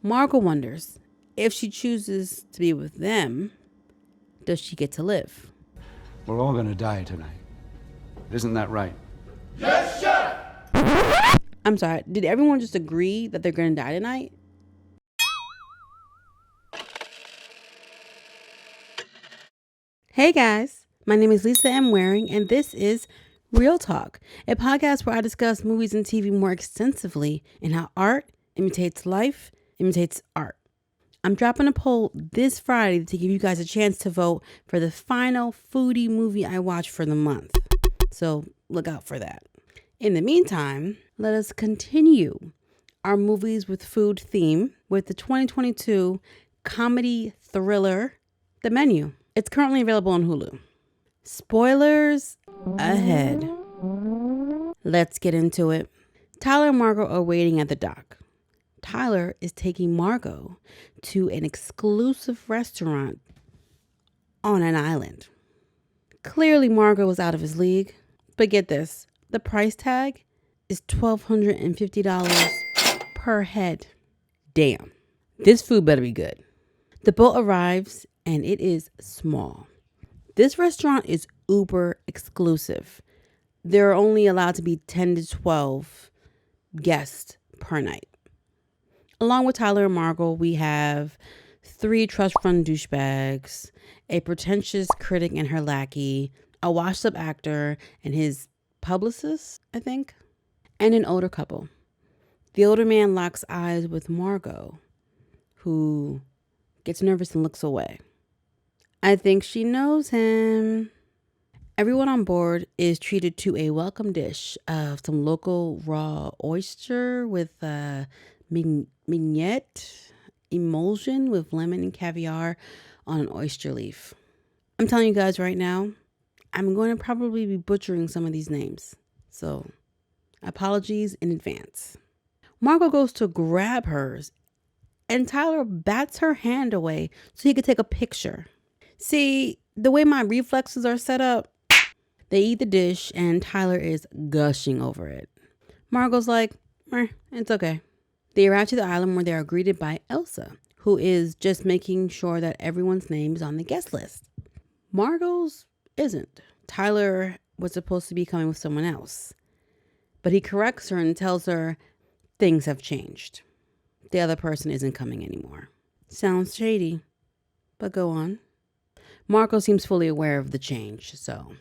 Margot wonders, if she chooses to be with them, does she get to live? We're all gonna die tonight. Isn't that right? Yes, Chef! I'm sorry, did everyone just agree that they're gonna die tonight? Hey guys, my name is Lisa M. Waring, and this is Real Talk, a podcast where I discuss movies and TV more extensively and how art imitates life, imitates art. I'm dropping a poll this Friday to give you guys a chance to vote for the final foodie movie I watched for the month. So look out for that. In the meantime, let us continue our movies with food theme with the 2022 comedy thriller, The Menu. It's currently available on Hulu. Spoilers ahead. Let's get into it. Tyler and Margot are waiting at the dock. Tyler is taking Margot to an exclusive restaurant on an island. Clearly, Margot was out of his league. But get this, the price tag is $1,250 per head. Damn, this food better be good. The boat arrives and it is small. This restaurant is uber exclusive. There are only allowed to be 10 to 12 guests per night. Along with Tyler and Margot, we have 3 trust fund douchebags, a pretentious critic and her lackey, a washed-up actor and his publicist, I think, and an older couple. The older man locks eyes with Margot, who gets nervous and looks away. I think she knows him. Everyone on board is treated to a welcome dish of some local raw oyster with mignette emulsion with lemon and caviar on an oyster leaf. I'm telling you guys right now, I'm going to probably be butchering some of these names. So apologies in advance. Margot goes to grab hers and Tyler bats her hand away so he could take a picture. See, the way my reflexes are set up, they eat the dish and Tyler is gushing over it. Margot's like, it's okay. They arrive to the island where they are greeted by Elsa, who is just making sure that everyone's name is on the guest list. Margot's isn't. Tyler was supposed to be coming with someone else, but he corrects her and tells her things have changed. The other person isn't coming anymore. Sounds shady, but go on. Margot seems fully aware of the change, so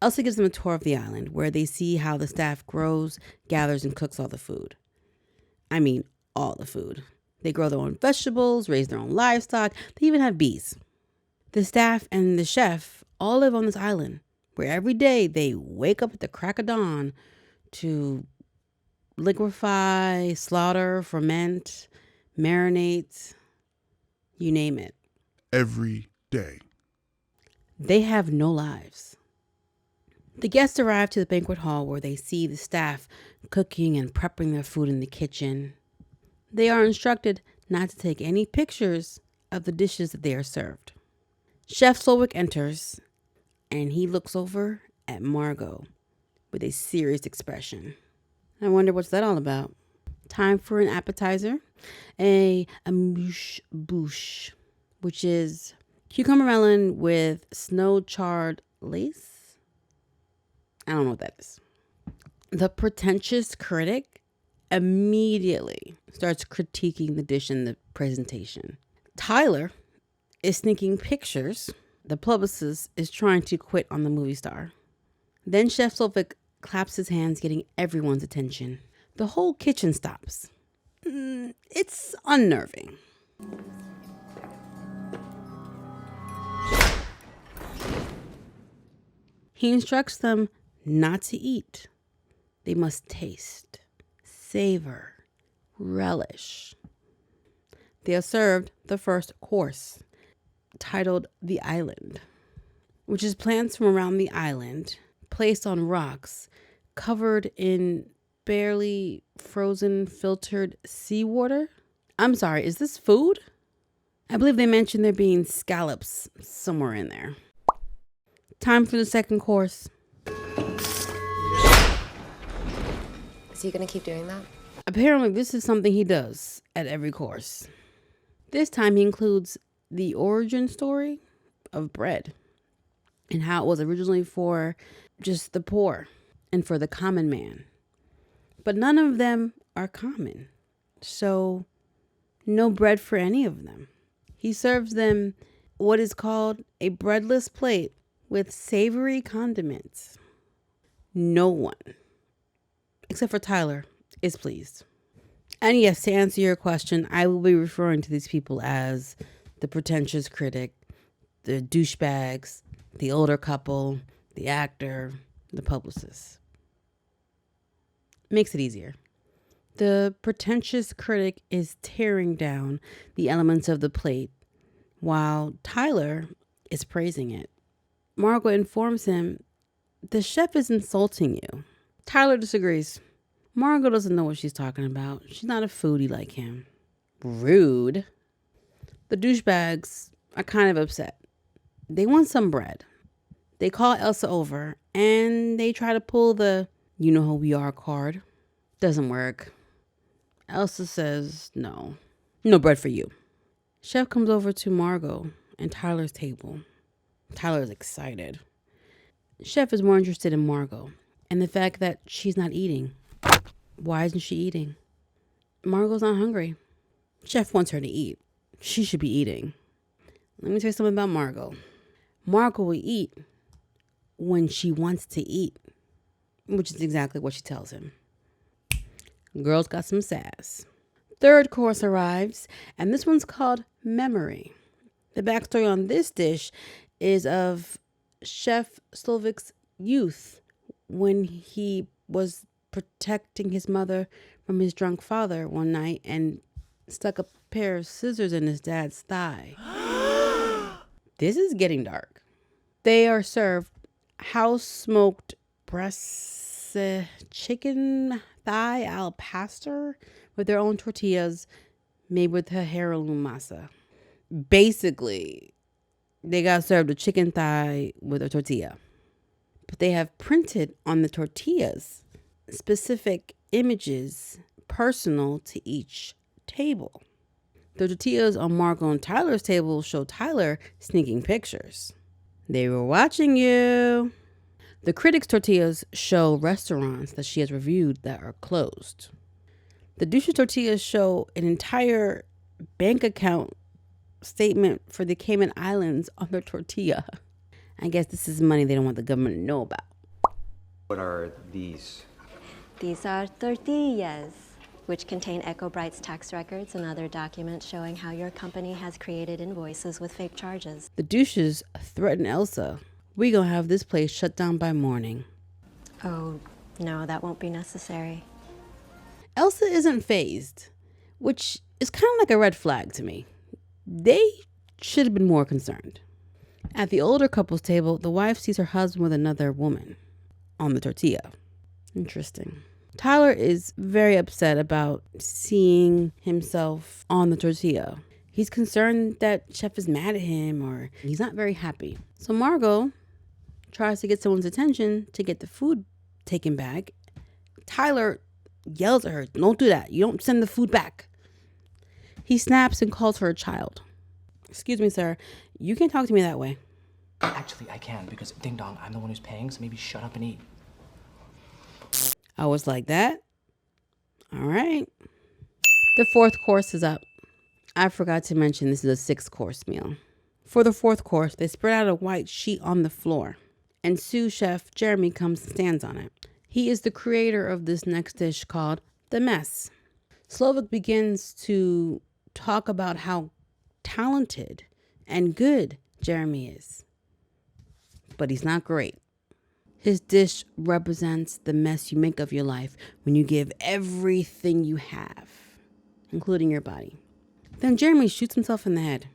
Elsa gives them a tour of the island where they see how the staff grows, gathers, and cooks all the food. I mean, all the food. They grow their own vegetables, raise their own livestock. They even have bees. The staff and the chef all live on this island where every day they wake up at the crack of dawn to liquefy, slaughter, ferment, marinate, you name it. Every day. They have no lives. The guests arrive to the banquet hall where they see the staff cooking and prepping their food in the kitchen. They are instructed not to take any pictures of the dishes that they are served. Chef Slowick enters and he looks over at Margot with a serious expression. I wonder what's that all about. Time for an appetizer, a amuse-bouche, which is cucumber melon with snow-charred lace. I don't know what that is. The pretentious critic immediately starts critiquing the dish and the presentation. Tyler is sneaking pictures. The publicist is trying to quit on the movie star. Then Chef Slowick claps his hands, getting everyone's attention. The whole kitchen stops. It's unnerving. He instructs them not to eat. They must taste, savor, relish. They are served the first course, titled The Island, which is plants from around the island, placed on rocks, covered in barely frozen filtered seawater. I'm sorry, is this food? I believe they mentioned there being scallops somewhere in there. Time for the second course. Is he gonna keep doing that? Apparently, this is something he does at every course. This time, he includes the origin story of bread and how it was originally for just the poor and for the common man. But none of them are common. So, no bread for any of them. He serves them what is called a breadless plate with savory condiments. No one, except for Tyler, is pleased. And yes, to answer your question, I will be referring to these people as the pretentious critic, the douchebags, the older couple, the actor, the publicist. Makes it easier. The pretentious critic is tearing down the elements of the plate while Tyler is praising it. Margot informs him, the chef is insulting you. Tyler disagrees. Margot doesn't know what she's talking about. She's not a foodie like him. Rude. The douchebags are kind of upset. They want some bread. They call Elsa over and they try to pull the you know who we are card. Doesn't work. Elsa says no. No bread for you. Chef comes over to Margot and Tyler's table. Tyler is excited. Chef is more interested in Margot and the fact that she's not eating. Why isn't she eating? Margot's not hungry. Chef wants her to eat. She should be eating. Let me tell you something about Margot. Margot will eat when she wants to eat, which is exactly what she tells him. Girl's got some sass. Third course arrives, and this one's called Memory. The backstory on this dish is of Chef Slovik's youth when he was protecting his mother from his drunk father one night and stuck a pair of scissors in his dad's thigh. This is getting dark. They are served house-smoked breast chicken thigh al pastor with their own tortillas made with her heirloom masa. Basically, they got served a chicken thigh with a tortilla. But they have printed on the tortillas specific images personal to each table. The tortillas on Margot and Tyler's table show Tyler sneaking pictures. They were watching you. The critic's tortillas show restaurants that she has reviewed that are closed. The douche's tortillas show an entire bank account statement for the Cayman Islands on their tortilla. I guess this is money they don't want the government to know about. What are these? These are tortillas, which contain EcoBright's tax records and other documents showing how your company has created invoices with fake charges. The douches threaten Elsa. We gonna have this place shut down by morning. Oh, no, that won't be necessary. Elsa isn't fazed, which is kind of like a red flag to me. They should have been more concerned. At the older couple's table, the wife sees her husband with another woman on the tortilla. Interesting. Tyler is very upset about seeing himself on the tortilla. He's concerned that Chef is mad at him or he's not very happy. So Margot tries to get someone's attention to get the food taken back. Tyler yells at her, "Don't do that. You don't send the food back." He snaps and calls her a child. "Excuse me, sir. You can't talk to me that way." Actually, I can, because ding dong, I'm the one who's paying, so maybe shut up and eat. I was like that. All right. The fourth course is up. I forgot to mention this is a 6-course meal. For the fourth course, they spread out a white sheet on the floor, and sous chef Jeremy comes and stands on it. He is the creator of this next dish called The Mess. Slovak begins to talk about how talented and good Jeremy is. But he's not great. His dish represents the mess you make of your life when you give everything you have, including your body. Then Jeremy shoots himself in the head.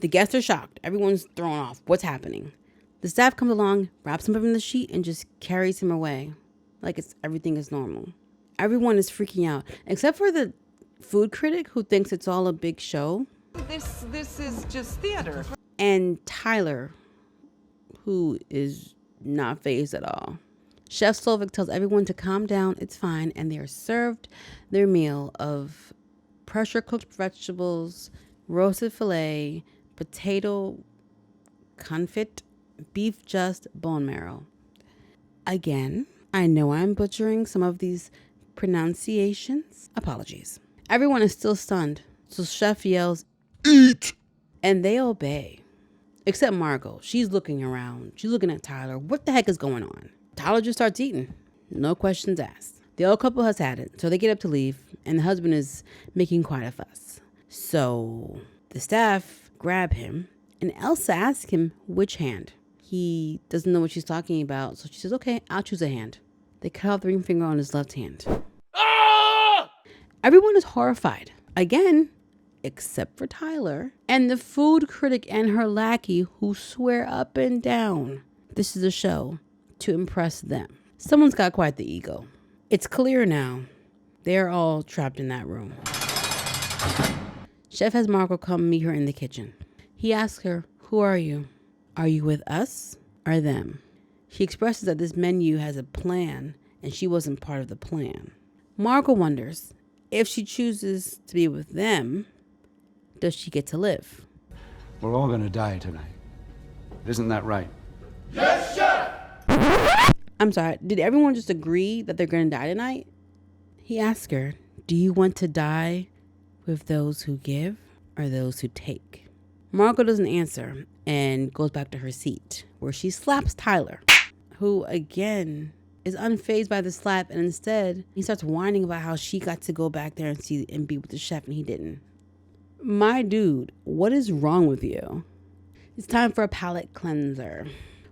The guests are shocked. Everyone's thrown off. What's happening? The staff comes along, wraps him up in the sheet, and just carries him away like everything is normal. Everyone is freaking out, except for the food critic who thinks it's all a big show. This is just theater. And Tyler, who is not fazed at all. Chef Slovic tells everyone to calm down, it's fine, and they are served their meal of pressure-cooked vegetables, roasted filet, potato confit, beef just, bone marrow. Again, I know I'm butchering some of these pronunciations. Apologies. Everyone is still stunned, so Chef yells, Eat! and they obey. Except Margot. She's looking around. She's looking at Tyler. What the heck is going on? Tyler just starts eating. No questions asked. The old couple has had it, so they get up to leave, and the husband is making quite a fuss. So the staff grab him, and Elsa asks him which hand. He doesn't know what she's talking about, so she says, okay, I'll choose a hand. They cut off the ring finger on his left hand. Ah! Everyone is horrified. Again, except for Tyler and the food critic and her lackey, who swear up and down this is a show to impress them. Someone's got quite the ego. It's clear now they're all trapped in that room. Chef has Margot come meet her in the kitchen. He asks her, who are you? Are you with us or them? She expresses that this menu has a plan and she wasn't part of the plan. Margot wonders if she chooses to be with them, does she get to live? We're all gonna die tonight. Isn't that right? Yes, Chef! I'm sorry, did everyone just agree that they're going to die tonight? He asks her, do you want to die with those who give or those who take? Margot doesn't answer and goes back to her seat, where she slaps Tyler, who again is unfazed by the slap, and instead he starts whining about how she got to go back there and be with the chef and he didn't. My dude, what is wrong with you? It's time for a palate cleanser.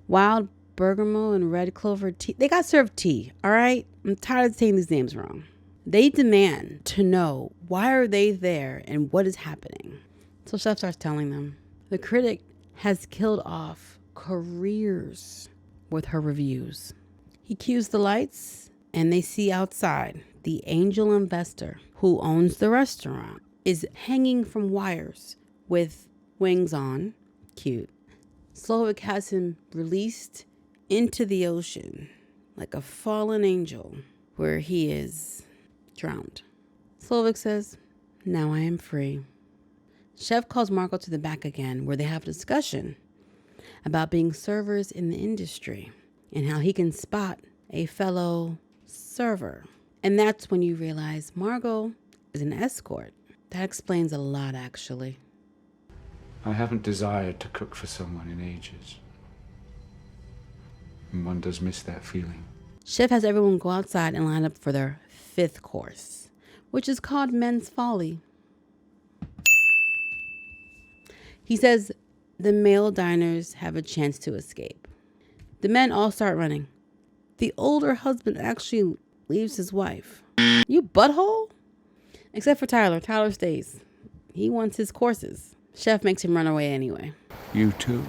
Wild bergamot and red clover tea. They got served tea, all right? I'm tired of saying these names wrong. They demand to know why are they there and what is happening. So Chef starts telling them. The critic has killed off careers with her reviews. He cues the lights and they see outside the angel investor who owns the restaurant is hanging from wires with wings on. Cute. Slovic has him released into the ocean like a fallen angel where he is drowned. Slovic says, now I am free. Chef calls Margot to the back again where they have a discussion about being servers in the industry and how he can spot a fellow server. And that's when you realize Margot is an escort. That explains a lot, actually. I haven't desired to cook for someone in ages. And one does miss that feeling. Chef has everyone go outside and line up for their 5th course, which is called Men's Folly. He says the male diners have a chance to escape. The men all start running. The older husband actually leaves his wife. You butthole? Except for Tyler. Tyler stays. He wants his courses. Chef makes him run away anyway. You too.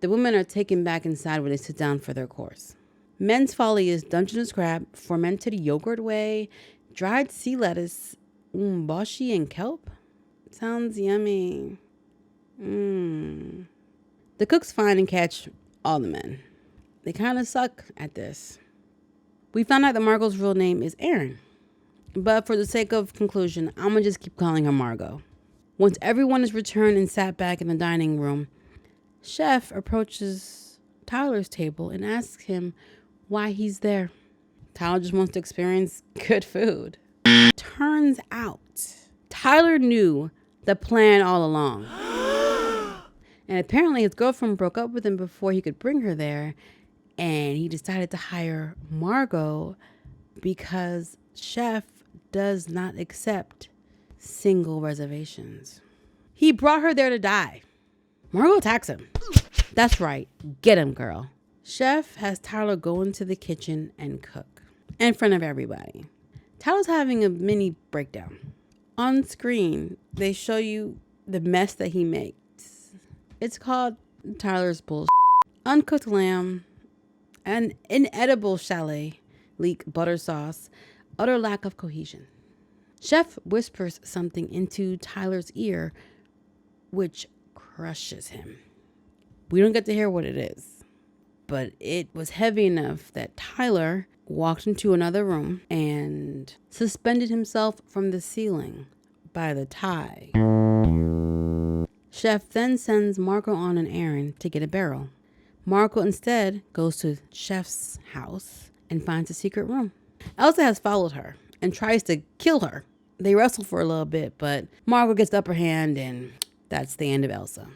The women are taken back inside where they sit down for their course. Men's Folly is Dungeness crab, fermented yogurt whey, dried sea lettuce, umboshi, and kelp. Sounds yummy. The cooks find and catch all the men. They kind of suck at this. We found out that Margot's real name is Erin. But for the sake of conclusion, I'm going to just keep calling her Margot. Once everyone is returned and sat back in the dining room, Chef approaches Tyler's table and asks him why he's there. Tyler just wants to experience good food. Turns out, Tyler knew the plan all along. And apparently his girlfriend broke up with him before he could bring her there. And he decided to hire Margot because Chef does not accept single reservations. He brought her there to die. Margot attacks him. That's right. Get him, girl. Chef has Tyler go into the kitchen and cook in front of everybody. Tyler's having a mini breakdown. On screen, they show you the mess that he makes. It's called Tyler's bullshit. Uncooked lamb, an inedible chalet, leek butter sauce, utter lack of cohesion. Chef whispers something into Tyler's ear, which crushes him. We don't get to hear what it is. but it was heavy enough that Tyler walked into another room and suspended himself from the ceiling by the tie. Chef then sends Marco on an errand to get a barrel. Marco instead goes to Chef's house and finds a secret room. Elsa has followed her and tries to kill her. They wrestle for a little bit, but Marco gets the upper hand, and that's the end of Elsa.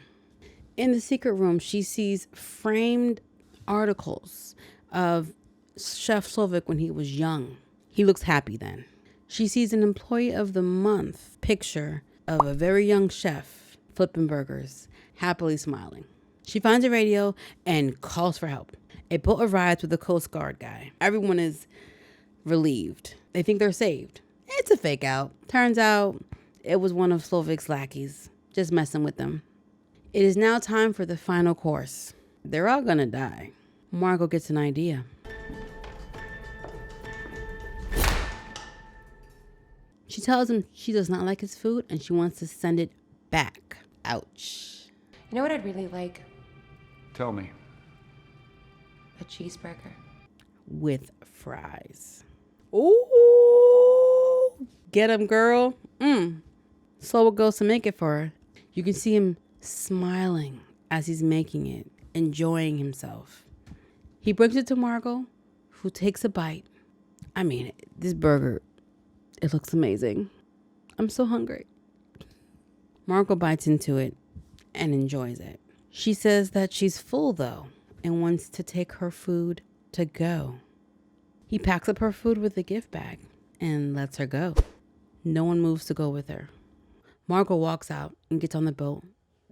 In the secret room, she sees framed articles of Chef Slovak when he was young. He looks happy then. She sees an Employee of the Month picture of a very young chef flipping burgers, happily smiling. She finds a radio and calls for help. A boat arrives with a Coast Guard guy. Everyone is relieved. They think they're saved. It's a fake out. Turns out it was one of Slovak's lackeys, just messing with them. It is now time for the final course. They're all gonna die. Margot gets an idea. She tells him she does not like his food and she wants to send it back. Ouch. You know what I'd really like? Tell me. A cheeseburger. With fries. Ooh. Get him, girl. Slowa goes to make it for her. You can see him smiling as he's making it, enjoying himself. He brings it to Margot, who takes a bite. I mean, this burger, it looks amazing. I'm so hungry. Margot bites into it and enjoys it. She says that she's full, though, and wants to take her food to go. He packs up her food with a gift bag and lets her go. No one moves to go with her. Margot walks out and gets on the boat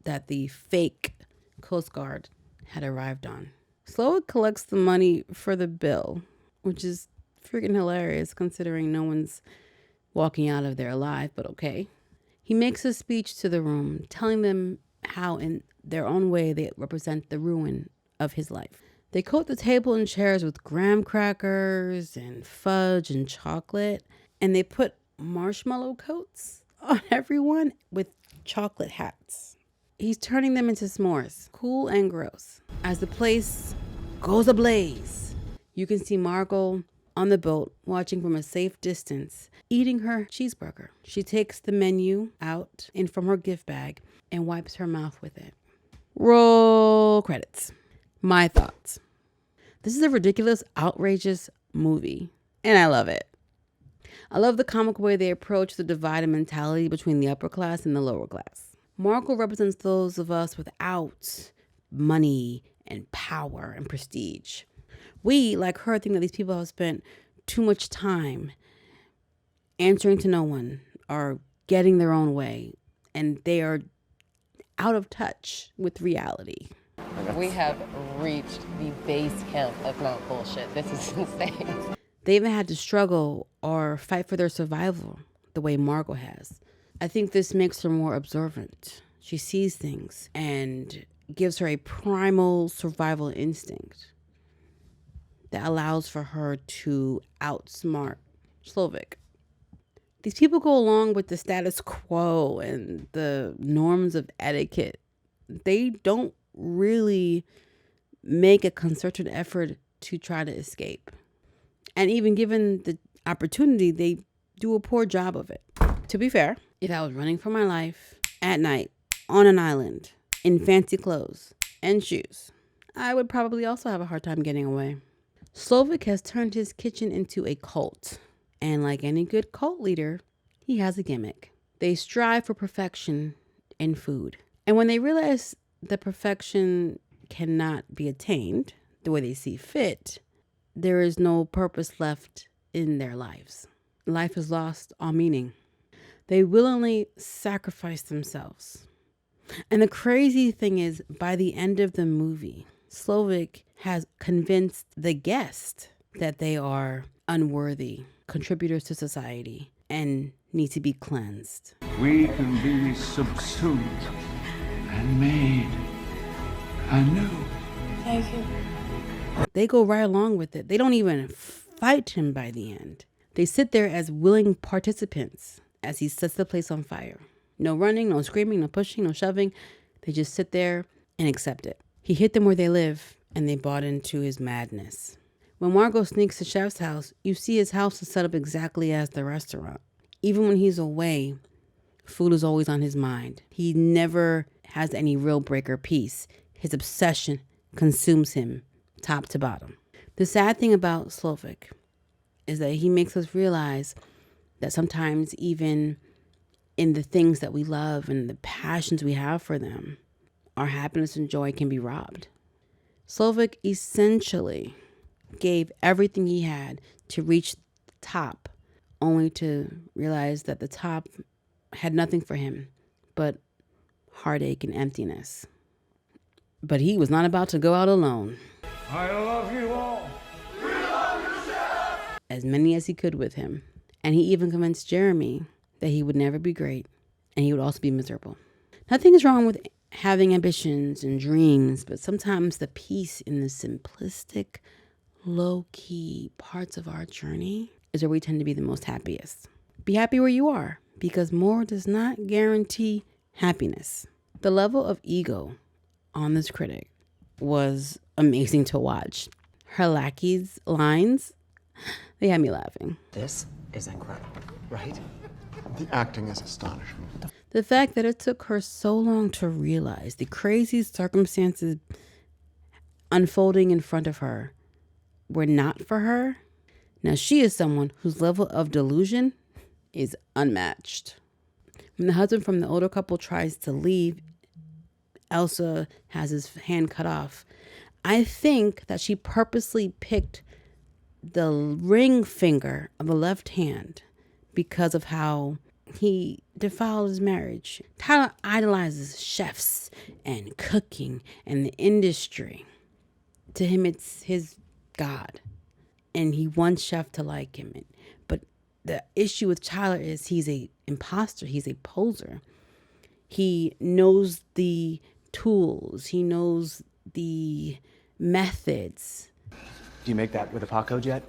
that the fake Coast Guard had arrived on. Slowa collects the money for the bill, which is freaking hilarious considering no one's walking out of there alive, but okay. He makes a speech to the room, telling them how in their own way they represent the ruin of his life. They coat the table and chairs with graham crackers and fudge and chocolate, and they put marshmallow coats on everyone with chocolate hats. He's turning them into s'mores, cool and gross. As the place goes ablaze, you can see Margot on the boat, watching from a safe distance, eating her cheeseburger. She takes the menu out and from her gift bag and wipes her mouth with it. Roll credits. My thoughts. This is a ridiculous, outrageous movie, and I love it. I love the comic way they approach the divided mentality between the upper class and the lower class. Margot represents those of us without money and power and prestige. We, like her, think that these people have spent too much time answering to no one or getting their own way, and they are out of touch with reality. We have reached the base camp of Mount Bullshit. This is insane. They haven't had to struggle or fight for their survival the way Margot has. I think this makes her more observant. She sees things and gives her a primal survival instinct that allows for her to outsmart Slovak. These people go along with the status quo and the norms of etiquette. They don't really make a concerted effort to try to escape. And even given the opportunity, they do a poor job of it. To be fair, if I was running for my life at night on an island in fancy clothes and shoes, I would probably also have a hard time getting away. Slovak has turned his kitchen into a cult. And like any good cult leader, he has a gimmick. They strive for perfection in food. And when they realize that perfection cannot be attained the way they see fit, there is no purpose left in their lives. Life has lost all meaning. They willingly sacrifice themselves. And the crazy thing is, by the end of the movie, Slovak has convinced the guest that they are unworthy contributors to society and need to be cleansed. We can be subsumed and made anew. Thank you. They go right along with it. They don't even fight him by the end. They sit there as willing participants as he sets the place on fire. No running, no screaming, no pushing, no shoving. They just sit there and accept it. He hit them where they live and they bought into his madness. When Margot sneaks to Chef's house, you see his house is set up exactly as the restaurant. Even when he's away, food is always on his mind. He never has any real break or peace. His obsession consumes him top to bottom. The sad thing about Slovik is that he makes us realize that sometimes even in the things that we love and the passions we have for them, our happiness and joy can be robbed. Slovik essentially gave everything he had to reach the top, only to realize that the top had nothing for him but heartache and emptiness. But he was not about to go out alone. I love you all. As many as he could with him. And he even convinced Jeremy that he would never be great and he would also be miserable. Nothing is wrong with having ambitions and dreams, but sometimes the peace in the simplistic, low-key parts of our journey is where we tend to be the most happiest. Be happy where you are, because more does not guarantee happiness. The level of ego on this critic was amazing to watch. Her lackey's lines, they had me laughing. This is incredible, right? The acting is astonishing. The fact that it took her so long to realize the crazy circumstances unfolding in front of her were not for her. Now she is someone whose level of delusion is unmatched. When the husband from the older couple tries to leave, Elsa has his hand cut off. I think that she purposely picked the ring finger of the left hand because of how he defiled his marriage. Tyler idolizes chefs and cooking and the industry. To him, it's his God. And he wants Chef to like him. But the issue with Tyler is he's an imposter. He's a poser. He knows the tools. He knows the methods. Do you make that with a Paco jet?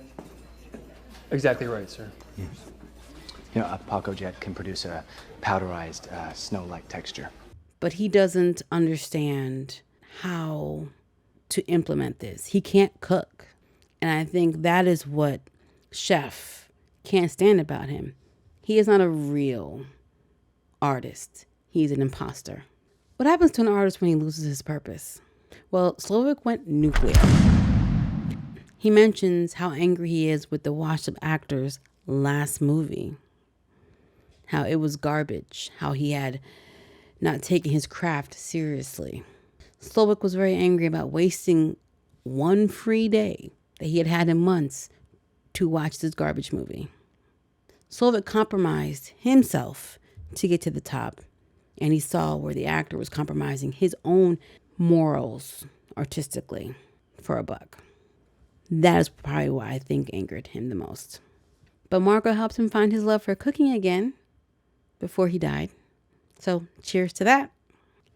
Exactly right, sir. You know, a Paco jet can produce a powderized snow-like texture. But he doesn't understand how to implement this. He can't cook. And I think that is what Chef can't stand about him. He is not a real artist. He's an imposter. What happens to an artist when he loses his purpose? Well, Slovik went nuclear. He mentions how angry he is with the washed-up actor's last movie. How it was garbage. How he had not taken his craft seriously. Slovik was very angry about wasting one free day that he had had in months to watch this garbage movie. Slovik compromised himself to get to the top. And he saw where the actor was compromising his own morals artistically for a buck. That is probably what I think angered him the most. But Margot helps him find his love for cooking again before he died. So cheers to that.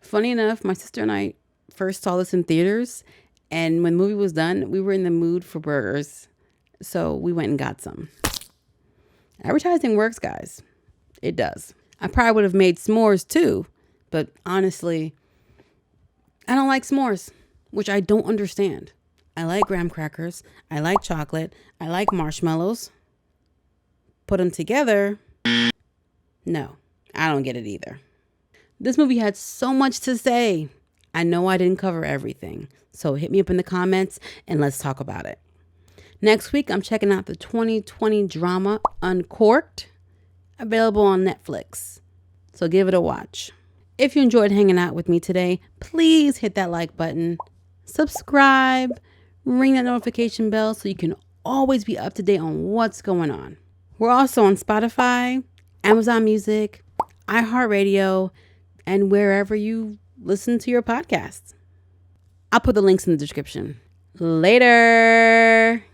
Funny enough, my sister and I first saw this in theaters. And when the movie was done, we were in the mood for burgers. So we went and got some. Advertising works, guys. It does. I probably would have made s'mores too. But honestly, I don't like s'mores, which I don't understand. I like graham crackers. I like chocolate. I like marshmallows. Put them together. No, I don't get it either. This movie had so much to say. I know I didn't cover everything. So hit me up in the comments and let's talk about it. Next week, I'm checking out the 2020 drama Uncorked, available on Netflix. So give it a watch. If you enjoyed hanging out with me today, please hit that like button, subscribe, ring that notification bell so you can always be up to date on what's going on. We're also on Spotify, Amazon Music, IHeart Radio, and wherever you listen to your podcasts. I'll put the links in the description. Later.